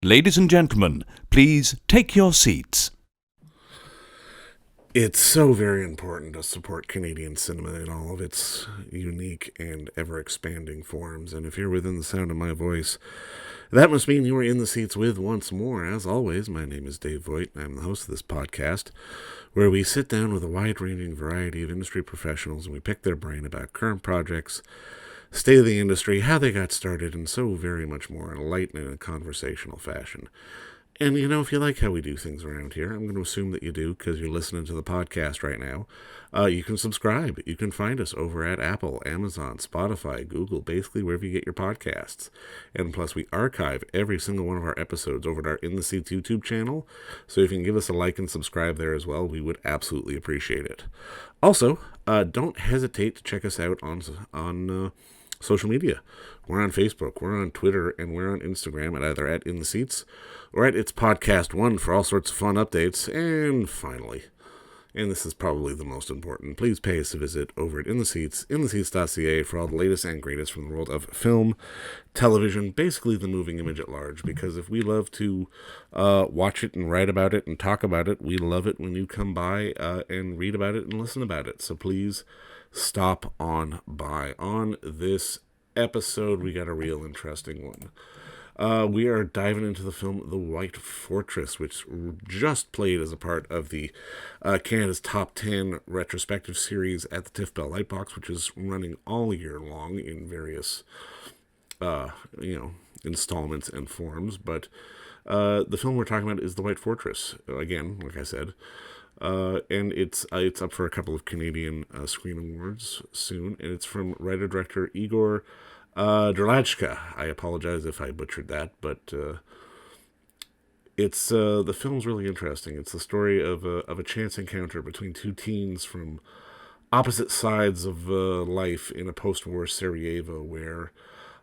Ladies and gentlemen, please take your seats. It's so very important to support Canadian cinema in all of its unique and ever-expanding forms, and if you're within the sound of my voice, that must mean you are in the seats with once more. As always, my name is Dave Voigt, and I'm the host of this podcast, where we sit down with a wide-ranging variety of industry professionals and we pick their brain about current projects, state of the industry, how they got started, and so very much more in a light and in a conversational fashion. And, if you like how we do things around here, I'm going to assume that you do because you're listening to the podcast right now. You can subscribe. You can find us over at Apple, Amazon, Spotify, Google, basically wherever you get your podcasts. And plus, we archive every single one of our episodes over at our In the Seats YouTube channel. So if you can give us a like and subscribe there as well, we would absolutely appreciate it. Also, don't hesitate to check us out on social media. We're on Facebook, we're on Twitter, and we're on Instagram at either at In the Seats or at It's Podcast One for all sorts of fun updates. And finally, and this is probably the most important, please pay us a visit over at In the Seats, intheseats.ca for all the latest and greatest from the world of film, television, basically the moving image at large. Because if we love to watch it and write about it and talk about it, we love it when you come by and read about it and listen about it. So please stop on by. On this episode, we got a real interesting one. We are diving into the film The White Fortress, which just played as a part of the Canada's Top 10 retrospective series at the TIFF Bell Lightbox, which is running all year long in various installments and forms. But the film we're talking about is The White Fortress. Again, like I said, and it's up for a couple of Canadian Screen Awards soon, and it's from writer-director Igor Drljaca. I apologize if I butchered that, but it's the film's really interesting. It's the story of a chance encounter between two teens from opposite sides of life in a post-war Sarajevo, where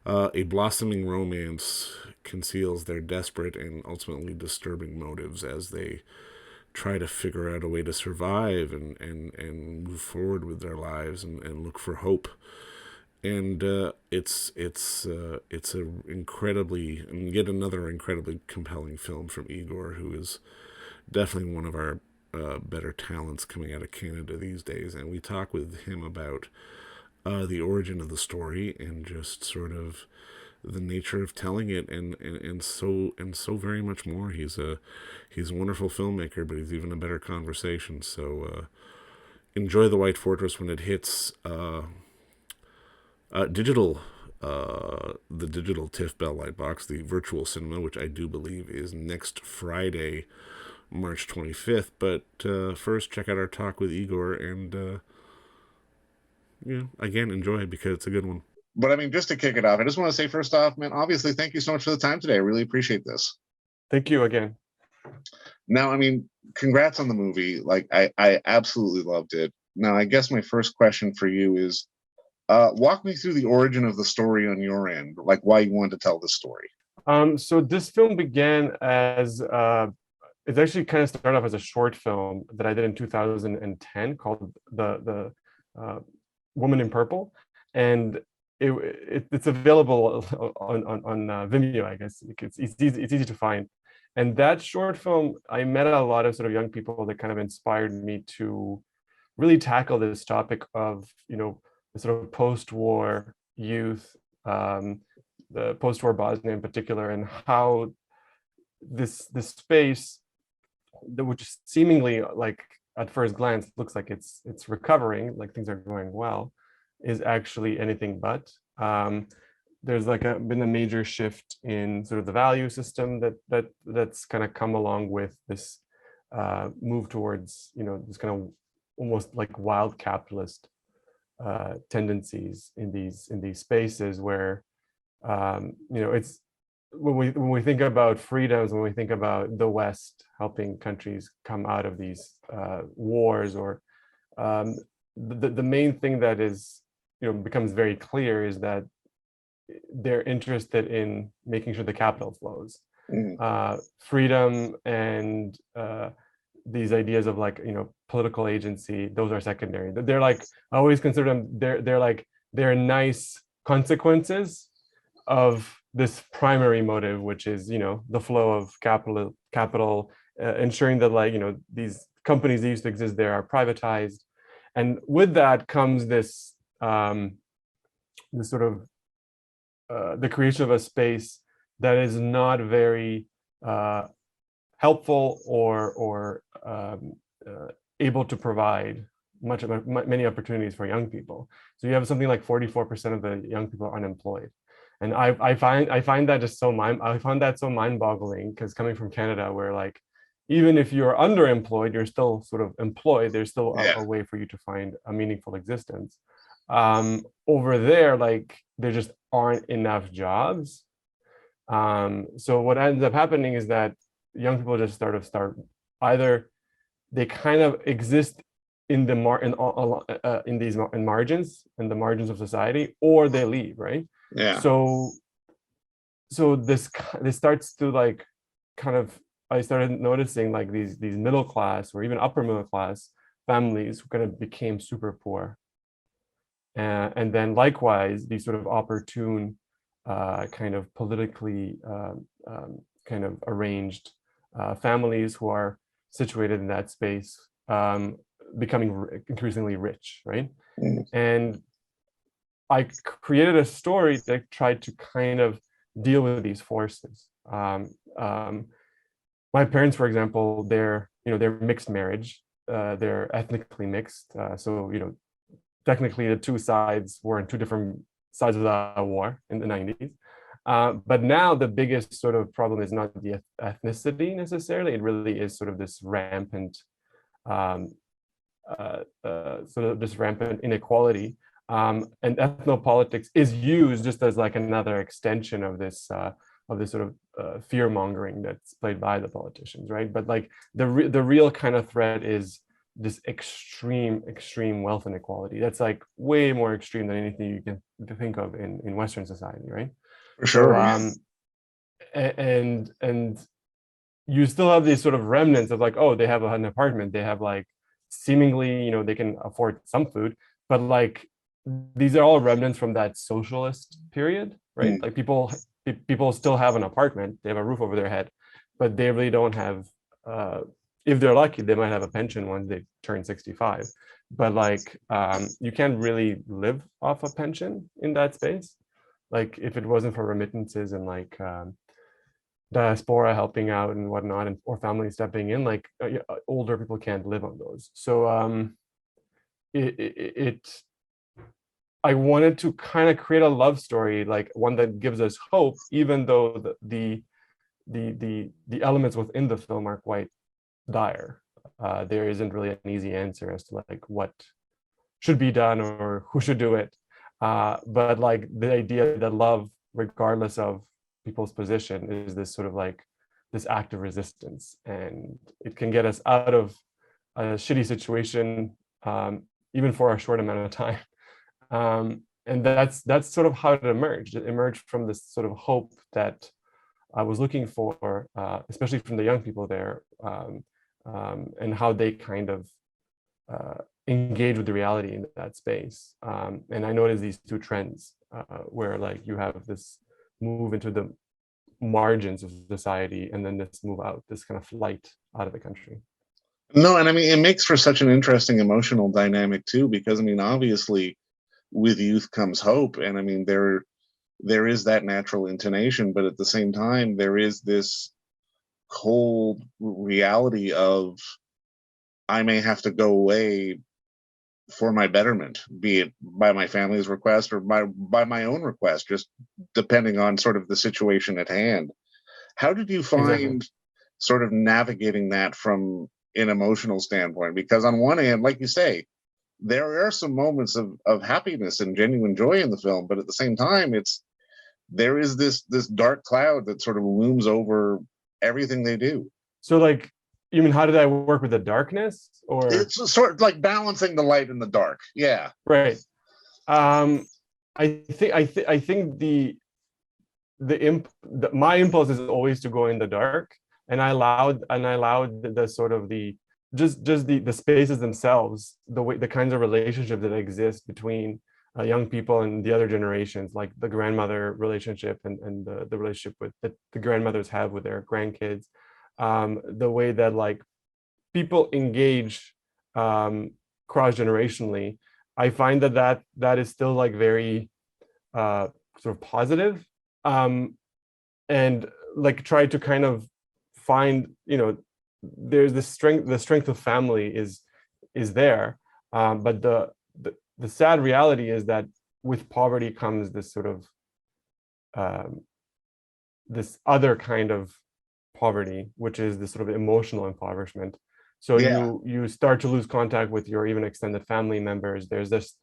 a blossoming romance conceals their desperate and ultimately disturbing motives as they try to figure out a way to survive and move forward with their lives and look for hope. And it's a incredibly, and yet another incredibly compelling film from Igor, who is definitely one of our better talents coming out of Canada these days. And we talk with him about the origin of the story and just sort of the nature of telling it, and so very much more. He's a wonderful filmmaker, but he's even a better conversation. So enjoy The White Fortress when it hits digital, the digital TIFF Bell Lightbox, the virtual cinema, which I do believe is next Friday, March 25th. But first, check out our talk with Igor, and again, enjoy because it's a good one. But I mean, just to kick it off, I just want to say first off, man, obviously, thank you so much for the time today. I really appreciate this. Thank you again. Now, I mean, congrats on the movie. Like, I absolutely loved it. Now, I guess my first question for you is, walk me through the origin of the story on your end, like why you wanted to tell this story. So this film began as, it actually kind of started off as a short film that I did in 2010 called The Woman in Purple. And it's available on Vimeo, I guess. It's easy to find. And that short film, I met a lot of sort of young people that kind of inspired me to really tackle this topic of, the sort of post-war youth, the post-war Bosnia in particular, and how this space, which seemingly, like at first glance looks like it's recovering, like things are going well, is actually anything but. There's been a major shift in sort of the value system that's kind of come along with this move towards this kind of almost like wild capitalist tendencies in these spaces where it's when we think about freedoms, when we think about the West helping countries come out of these wars, or the main thing that is becomes very clear is that they're interested in making sure the capital flows. Freedom and these ideas of political agency, those are secondary. They're I always consider them, they're nice consequences of this primary motive, which is, the flow of capital, ensuring that, like, these companies that used to exist there are privatized. And with that comes this this sort of the creation of a space that is not very helpful or able to provide many opportunities for young people. So you have something like 44% of the young people are unemployed. And I find that just I find that so mind-boggling, because coming from Canada, where, like, even if you're underemployed, you're still sort of employed. There's still a way for you to find a meaningful existence. Over there, like, there just aren't enough jobs. So what ends up happening is that young people just start either they kind of exist in the margins of society, or they leave, right? Yeah. So this starts to, like, kind of, I started noticing, like, these middle class or even upper middle class families who kind of became super poor, and then likewise these sort of opportune kind of politically kind of arranged families who are situated in that space, becoming increasingly rich, right? Mm. And I created a story that tried to kind of deal with these forces. My parents, for example, they're mixed marriage. They're ethnically mixed. So, technically the two sides were in two different sides of the war in the 90s. But now the biggest sort of problem is not the ethnicity necessarily. It really is sort of this rampant, inequality. And ethnopolitics is used just as, like, another extension of this sort of fear mongering that's played by the politicians, right? But, like, the real kind of threat is this extreme wealth inequality that's, like, way more extreme than anything you can think of in Western society, right? For sure. And you still have these sort of remnants of, like, oh, they have an apartment, they have, like, seemingly, they can afford some food, but, like, these are all remnants from that socialist period, right? Like, people still have an apartment, they have a roof over their head, but they really don't have, if they're lucky, they might have a pension once they turn 65. But, like, you can't really live off a pension in that space. Like, if it wasn't for remittances and, like, diaspora helping out and whatnot, or family stepping in, like, older people can't live on those. So I wanted to kind of create a love story, like one that gives us hope, even though the elements within the film are quite dire. There isn't really an easy answer as to, like, what should be done or who should do it. But, like, the idea that love, regardless of people's position, is this sort of, like, this act of resistance, and it can get us out of a shitty situation, even for a short amount of time. And that's sort of how it emerged. It emerged from this sort of hope that I was looking for, especially from the young people there, and how they kind of engage with the reality in that space. And I noticed these two trends, where, like, you have this move into the margins of society, and then this move out, this kind of flight out of the country. No, and I mean, it makes for such an interesting emotional dynamic too, because, I mean, obviously with youth comes hope, and I mean, there is that natural intonation, but at the same time there is this cold reality of, I may have to go away for my betterment, be it by my family's request or by my own request, just depending on sort of the situation at hand. How did you find sort of navigating that from an emotional standpoint? Because on one hand, like you say, there are some moments of happiness and genuine joy in the film, but at the same time, there is this dark cloud that sort of looms over everything they do. So, like, you mean, how did I work with the darkness, or it's sort of like balancing the light and the dark? Yeah, right. I think my impulse is always to go in the dark, and I allowed the sort of just the spaces themselves, the kinds of relationships that exist between young people and the other generations, like the grandmother relationship and the relationship with that the grandmothers have with their grandkids, the way that like people engage cross-generationally. I find that is still like very sort of positive, and like try to kind of find, there's the strength of family is there, but the sad reality is that with poverty comes this sort of this other kind of poverty, which is this sort of emotional impoverishment. So Yeah. you start to lose contact with your even extended family members. There's just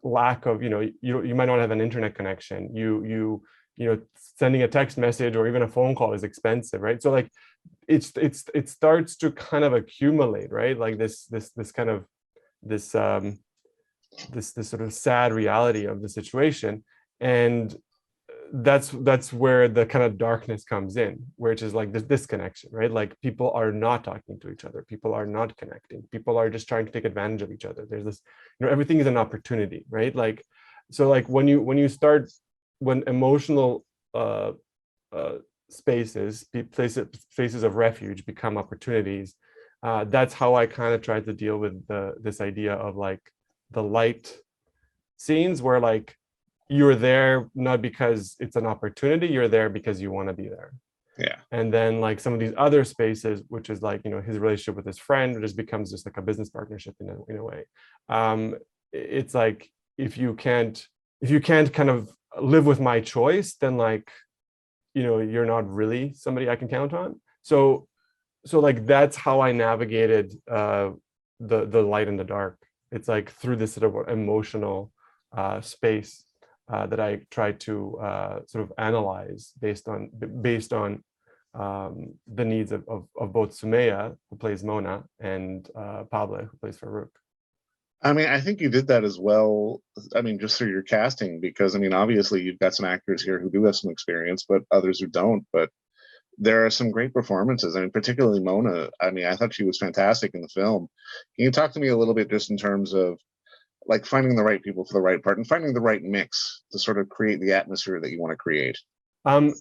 lack of, you might not have an internet connection. Sending a text message or even a phone call is expensive, right? So like it starts to kind of accumulate, right? Like this kind of this sort of sad reality of the situation. And that's where the kind of darkness comes in, which is like this disconnection, right? Like people are not talking to each other, people are not connecting, people are just trying to take advantage of each other. There's this, everything is an opportunity, right? Like, so like when emotional spaces of refuge become opportunities, that's how I kind of tried to deal with this idea of like the light scenes, where like you're there not because it's an opportunity, you're there because you want to be there. Yeah. And then like some of these other spaces, which is like, his relationship with his friend, just becomes just like a business partnership in a way. It's like, if you can't kind of live with my choice, then like, you're not really somebody I can count on. So like, that's how I navigated the light and the dark. It's like through this sort of emotional space that I tried to sort of analyze based on the needs of both Sumaya, who plays Mona, and Pablo, who plays Farouk. I mean, I think you did that as well. I mean, just through your casting, because I mean, obviously you've got some actors here who do have some experience, but others who don't. But there are some great performances. I mean, particularly Mona. I mean, I thought she was fantastic in the film. Can you talk to me a little bit just in terms of like finding the right people for the right part and finding the right mix to sort of create the atmosphere that you want to create?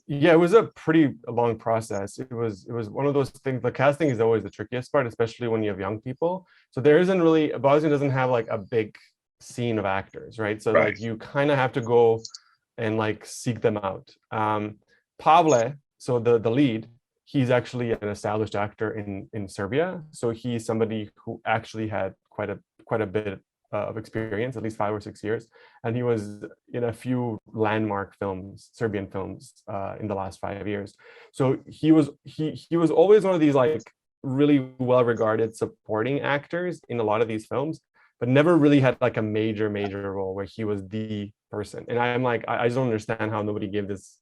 Yeah, it was a pretty long process. It was one of those things. The casting is always the trickiest part, especially when you have young people. So there isn't really, Bosnia doesn't have like a big scene of actors, right? So Right. like you kind of have to go and like seek them out. Pavle, so the lead, he's actually an established actor in Serbia. So he's somebody who actually had quite a bit of experience, at least 5 or 6 years, and he was in a few landmark films, Serbian films, in the last 5 years. So he was always one of these like really well-regarded supporting actors in a lot of these films, but never really had like a major role where he was the person. And I'm like, I just don't understand how nobody gave this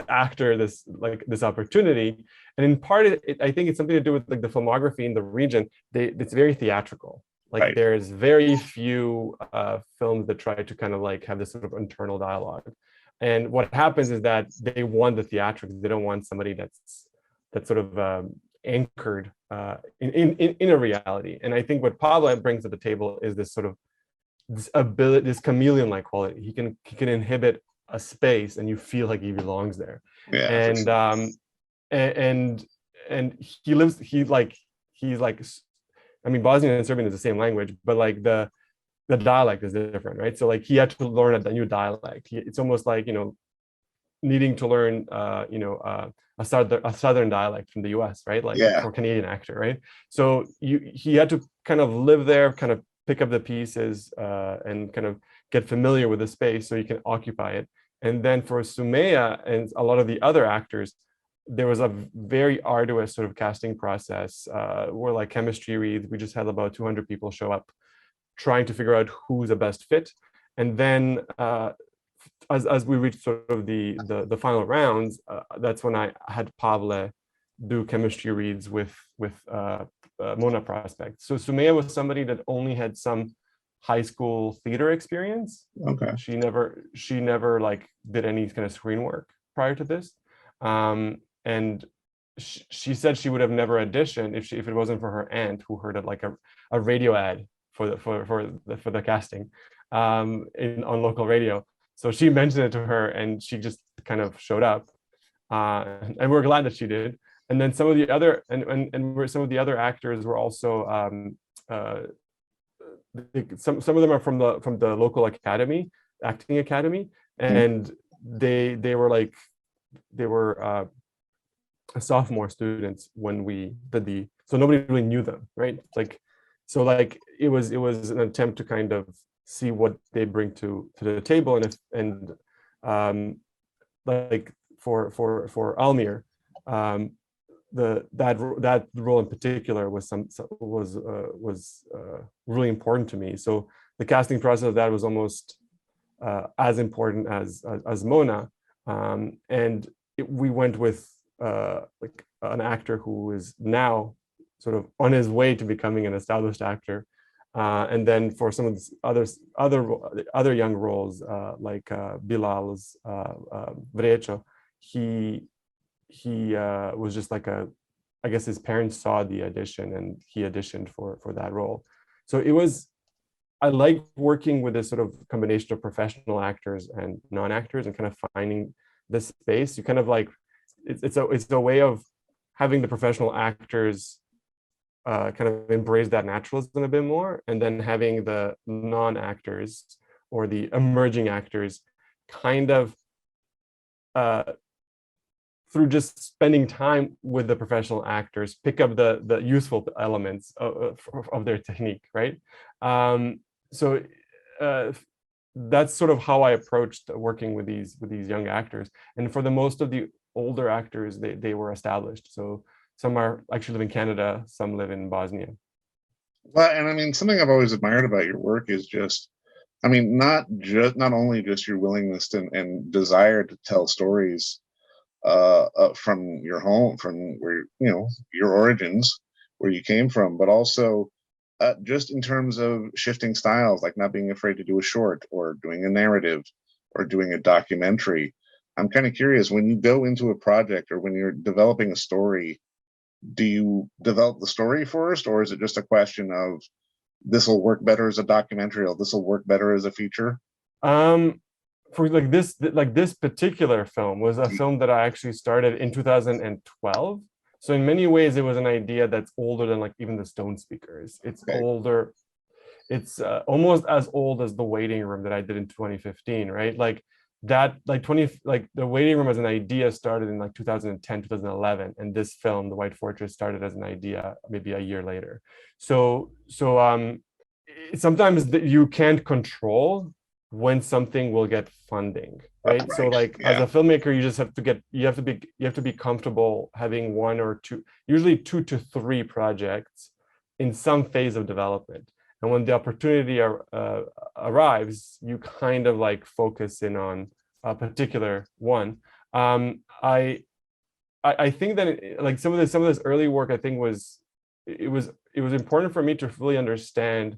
actor this opportunity. And in part, I think it's something to do with like the filmography in the region. It's very theatrical. Like Right. there's very few films that try to kind of like have this sort of internal dialogue. And what happens is that they want the theatrics. They don't want somebody that's sort of anchored in a reality. And I think what Pablo brings to the table is this sort of this ability, this chameleon-like quality. He can inhibit a space and you feel like he belongs there. Yeah. And sure. and he's like, I mean, Bosnian and Serbian is the same language, but like the dialect is different, right? So like he had to learn a new dialect. It's almost like, needing to learn, a southern dialect from the U.S., right? Like Yeah. for a Canadian actor, right? So he had to kind of live there, kind of pick up the pieces, and kind of get familiar with the space so he can occupy it. And then for Sumaya and a lot of the other actors, there was a very arduous sort of casting process, where like chemistry reads. We just had about 200 people show up, trying to figure out who's the best fit. And then as we reached sort of the final rounds, that's when I had Pavle do chemistry reads with Mona prospect. So Sumaya was somebody that only had some high school theater experience. Okay. She never like did any kind of screen work prior to this. And she said she would have never auditioned if it wasn't for her aunt, who heard like a radio ad for the casting. on local radio. So she mentioned it to her, and she just kind of showed up, and we're glad that she did. And then some of the other some of the other actors were also some of them are from the local academy, acting academy, and they were sophomore students when we did so nobody really knew them, right? It was an attempt to kind of see what they bring to the table, like for Almir, that role in particular was really important to me. So the casting process of that was almost as important as Mona, and we went with like an actor who is now sort of on his way to becoming an established actor, and then for some of the other young roles like Bilal's Vrecho, he was just like I guess his parents saw the audition and he auditioned for that role. So I like working with this sort of combination of professional actors and non-actors and kind of finding this space. You kind of like, it's a way of having the professional actors kind of embrace that naturalism a bit more, and then having the non-actors or the emerging actors kind of through just spending time with the professional actors, pick up the useful elements of their technique, right? So that's sort of how I approached working with these young actors. And for the most of the older actors, they were established. So some are actually live in Canada, some live in Bosnia. Well, and I mean, something I've always admired about your work is just, I mean, not only just your willingness and desire to tell stories from your home, from where your origins, where you came from, but also just in terms of shifting styles, like not being afraid to do a short or doing a narrative or doing a documentary. I'm kind of curious, when you go into a project or when you're developing a story, do you develop the story first, or is it just a question of this will work better as a documentary or this will work better as a feature? For this particular film was a film that I actually started in 2012. So in many ways, it was an idea that's older than like even the Stone Speakers. It's older. It's almost as old as The Waiting Room that I did in 2015, right? Like that, The Waiting Room as an idea started in like 2010, 2011, and this film, The White Fortress, started as an idea maybe a year later. So sometimes you can't control when something will get funding, right? So as a filmmaker, you just have to be comfortable having one or two, usually 2 to 3 projects in some phase of development. And when the opportunity arrives, you kind of like focus in on a particular one. I think that some of this early work, I think it was important for me to really understand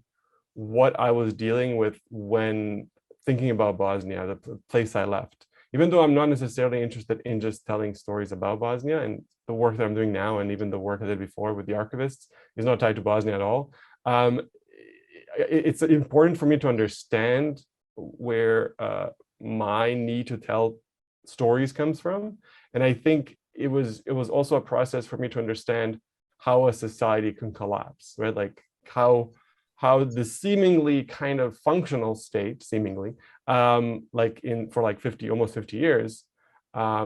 what I was dealing with when thinking about Bosnia, the place I left. Even though I'm not necessarily interested in just telling stories about Bosnia, and the work that I'm doing now, and even the work I did before with the archivists, is not tied to Bosnia at all. It's important for me to understand where my need to tell stories comes from, and I think it was also a process for me to understand how a society can collapse, right? Like how the seemingly kind of functional state, almost 50 years,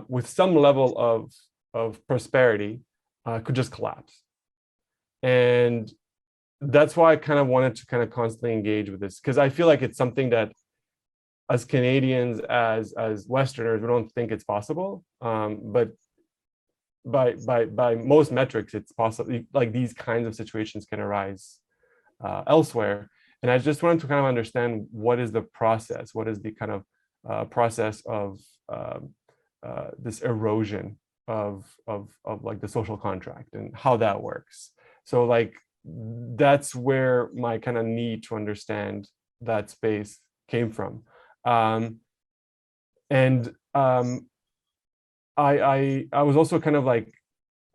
with some level of prosperity, could just collapse. And that's why I kind of wanted to kind of constantly engage with this, because I feel like it's something that as Canadians, as Westerners, we don't think it's possible. But by most metrics, it's possible. Like these kinds of situations can arise elsewhere. And I just wanted to kind of understand what is the process, what is the kind of process of this erosion of like the social contract and how that works. So like that's where my kind of need to understand that space came from. I was also kind of like,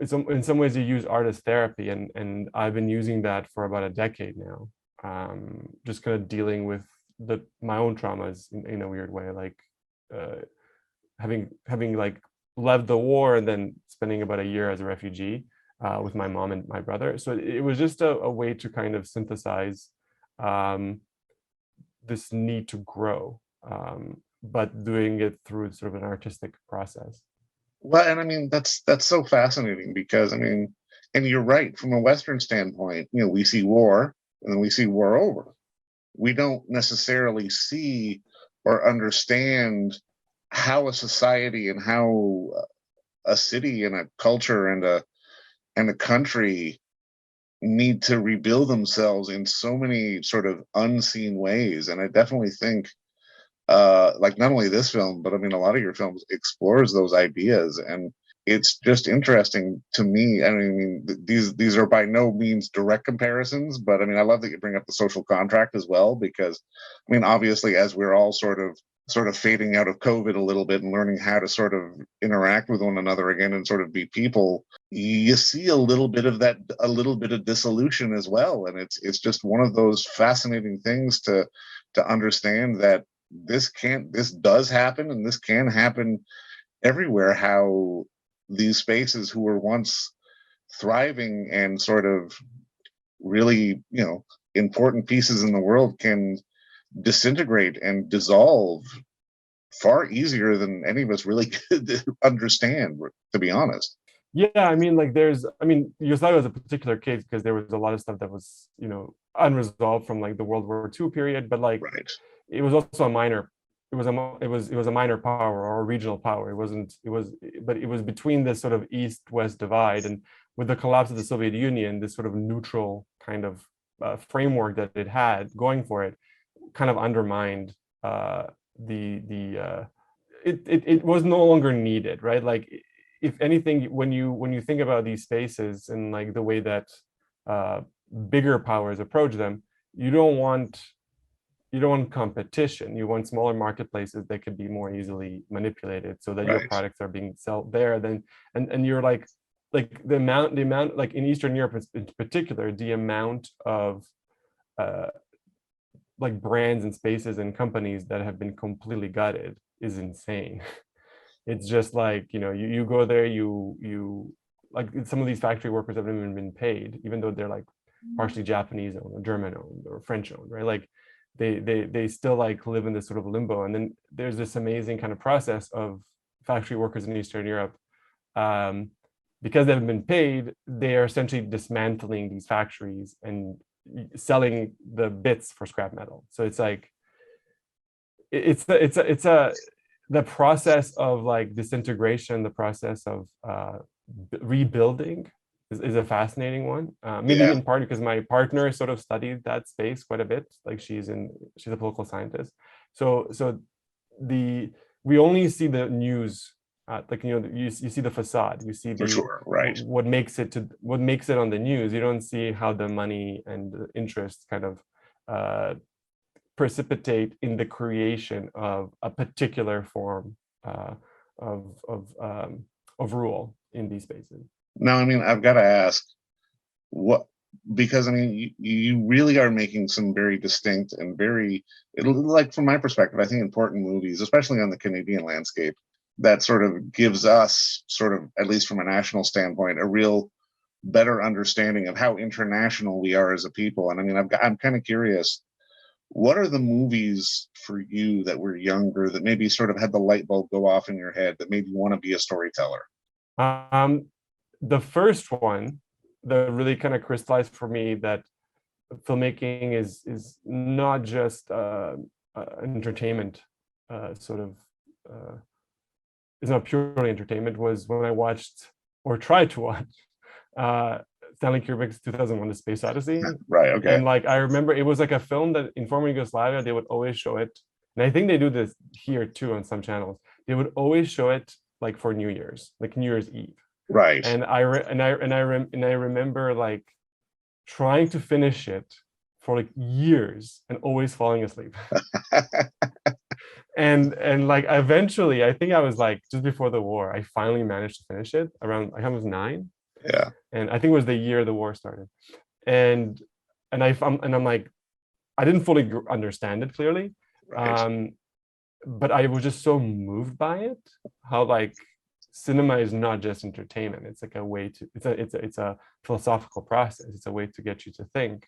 in some ways you use art as therapy, and I've been using that for about a decade now. Just kind of dealing with my own traumas in a weird way, like having like left the war and then spending about a year as a refugee with my mom and my brother. So it was just a way to kind of synthesize this need to grow, but doing it through sort of an artistic process. Well, and I mean that's so fascinating because I mean, and you're right, from a Western standpoint, you know, we see war and then we see war over. We don't necessarily see or understand how a society and how a city and a culture and a country need to rebuild themselves in so many sort of unseen ways. And I definitely think like not only this film, but I mean a lot of your films explores those ideas, and it's just interesting to me. I mean, these are by no means direct comparisons, but I mean, I love that you bring up the social contract as well, because I mean, obviously, as we're all sort of fading out of COVID a little bit and learning how to sort of interact with one another again and sort of be people, you see a little bit of that, a little bit of dissolution as well, and it's just one of those fascinating things to understand that this does happen, and this can happen everywhere. How these spaces who were once thriving and sort of really, you know, important pieces in the world can disintegrate and dissolve far easier than any of us really could understand, to be honest. Yeah, I mean, like I mean, Yugoslavia was a particular case because there was a lot of stuff that was, you know, unresolved from like the World War II period, but like Right. it was also a minor, it was a minor power or a regional power. But it was between this sort of East-West divide, and with the collapse of the Soviet Union, this sort of neutral kind of framework that it had going for it kind of undermined it was no longer needed, right? Like, if anything, when you think about these spaces and like the way that bigger powers approach them, you don't want competition. You want smaller marketplaces that could be more easily manipulated, so that your Right. products are being sold there. Then and you're like the amount like in Eastern Europe in particular, the amount of like brands and spaces and companies that have been completely gutted is insane. It's just like, you know, you go there, you like, some of these factory workers haven't even been paid, even though they're like partially Japanese owned or German owned or French owned, right? Like they still like live in this sort of limbo. And then there's this amazing kind of process of factory workers in Eastern Europe, because they haven't been paid, they are essentially dismantling these factories and selling the bits for scrap metal. So it's like it's the process of like disintegration, the process of rebuilding is a fascinating one. Maybe Yeah. in part because my partner sort of studied that space quite a bit. Like she's a political scientist. So we only see the news, like, you know, you see the facade, you see For sure. Right. what makes it on the news. You don't see how the money and the interest kind of precipitate in the creation of a particular form of rule in these spaces. Now, I mean, I've got to ask, what, because I mean, you really are making some very distinct and very, like from my perspective, I think important movies, especially on the Canadian landscape, that sort of gives us sort of, at least from a national standpoint, a real better understanding of how international we are as a people. And I mean, I'm kind of curious, what are the movies for you that were younger that maybe sort of had the light bulb go off in your head that made you want to be a storyteller? The first one that really kind of crystallized for me that filmmaking is not just entertainment, sort of is not purely entertainment, was when I watched or tried to watch Stanley Kubrick's 2001: The Space Odyssey. Right. Okay. And like I remember, it was like a film that in former Yugoslavia they would always show it, and I think they do this here too on some channels. They would always show it like for New Year's, like New Year's Eve. Right. And I remember like trying to finish it for like years and always falling asleep. and like eventually, I think I was like just before the war, I finally managed to finish it around, I was 9. Yeah. And I think it was the year the war started. And I'm like, I didn't fully understand it clearly. Right. But I was just so moved by it, how like cinema is not just entertainment. It's like a way to, it's a philosophical process. It's a way to get you to think.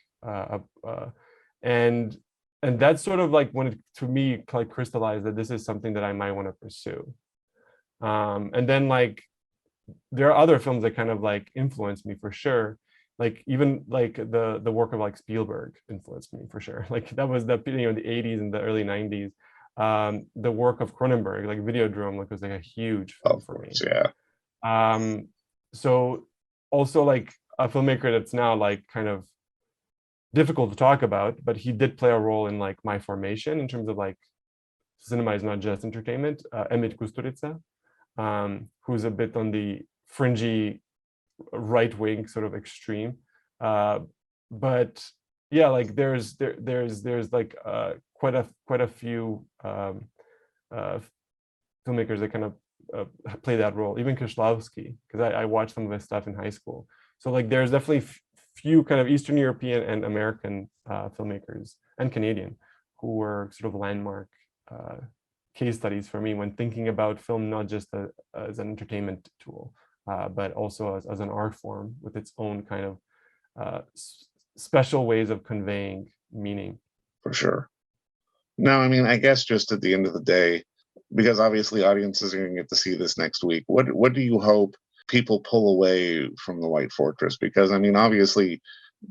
And and that's sort of like when it, to me, like crystallized that this is something that I might want to pursue. And then like there are other films that kind of like influenced me for sure. Like even like the work of like Spielberg influenced me for sure. Like that was the, you know, the 80s and the early 90s. The work of Cronenberg, like Videodrome, like was like a huge film Of for me. course, yeah. So also like a filmmaker that's now like kind of difficult to talk about, but he did play a role in like my formation in terms of like cinema is not just entertainment. Emmett Kusturica, who's a bit on the fringy right wing sort of extreme, but yeah, like there's like quite a few filmmakers that kind of play that role. Even Kieślowski, because I watched some of his stuff in high school. So like there's definitely few kind of Eastern European and American filmmakers and Canadian who were sort of landmark case studies for me when thinking about film, not just as an entertainment tool, but also as an art form with its own kind of special ways of conveying meaning. For sure. No, I mean, I guess just at the end of the day, because obviously audiences are going to get to see this next week, what do you hope people pull away from The White Fortress? Because I mean, obviously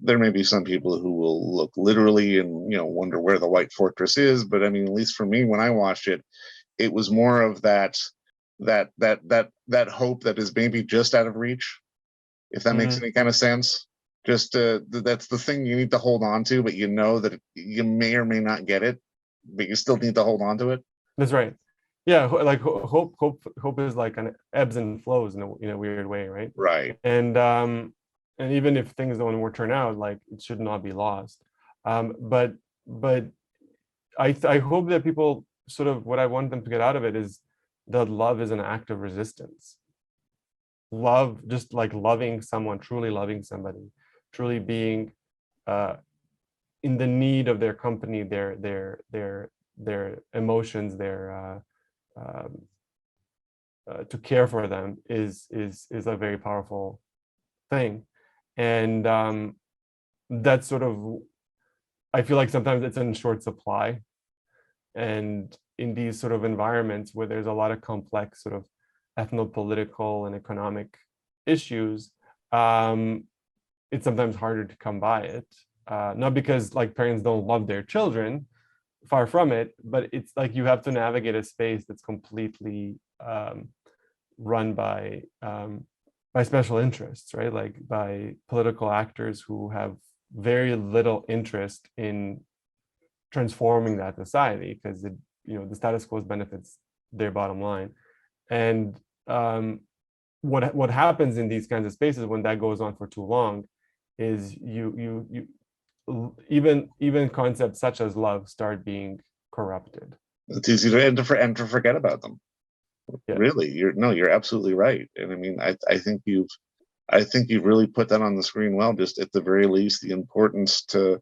there may be some people who will look literally and, you know, wonder where the White Fortress is, but I mean, at least for me, when I watched it, it was more of that hope that is maybe just out of reach, if that makes any kind of sense. Just that's the thing you need to hold on to, but you know that you may or may not get it, but you still need to hold on to it. That's right. Yeah, like hope is like an ebbs and flows in a weird way, right? Right. And even if things don't turn out, like it should not be lost. But I hope that people sort of, what I want them to get out of it is that love is an act of resistance. Love, just like loving someone, truly loving somebody, truly being in the need of their company, their emotions, their to care for them is a very powerful thing. And that's sort of, I feel like sometimes it's in short supply. And in these sort of environments where there's a lot of complex sort of ethno-political and economic issues, it's sometimes harder to come by it. Not because like parents don't love their children, far from it, but it's like you have to navigate a space that's completely run by special interests, right? Like by political actors who have very little interest in transforming that society, because it, you know, the status quo benefits their bottom line. And what happens in these kinds of spaces when that goes on for too long is you even concepts such as love start being corrupted. It's easy to forget about them. Yeah. Really, you're absolutely right. And I mean, I think you've really put that on the screen well. Just at the very least, the importance to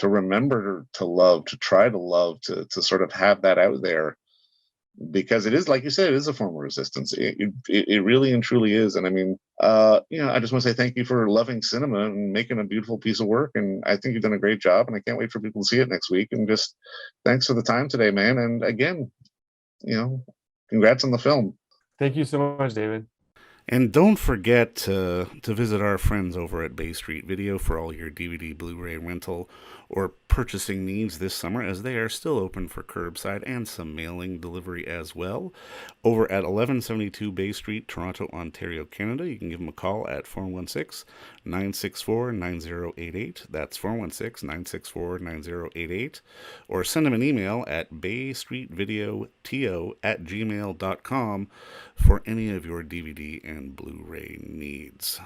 remember to love, to try to love, to sort of have that out there, because it is, like you said, it is a form of resistance. It really and truly is. And I mean, you know, I just want to say thank you for loving cinema and making a beautiful piece of work. And I think you've done a great job, and I can't wait for people to see it next week. And just thanks for the time today, man. And again, you know, congrats on the film. Thank you so much, David. And don't forget to visit our friends over at Bay Street Video for all your DVD, Blu-ray rental, or purchasing needs this summer, as they are still open for curbside and some mailing delivery as well. Over at 1172 Bay Street, Toronto, Ontario, Canada, you can give them a call at 416-964-9088. That's 416-964-9088. Or send them an email at baystreetvideoto@gmail.com for any of your DVD and Blu-ray needs.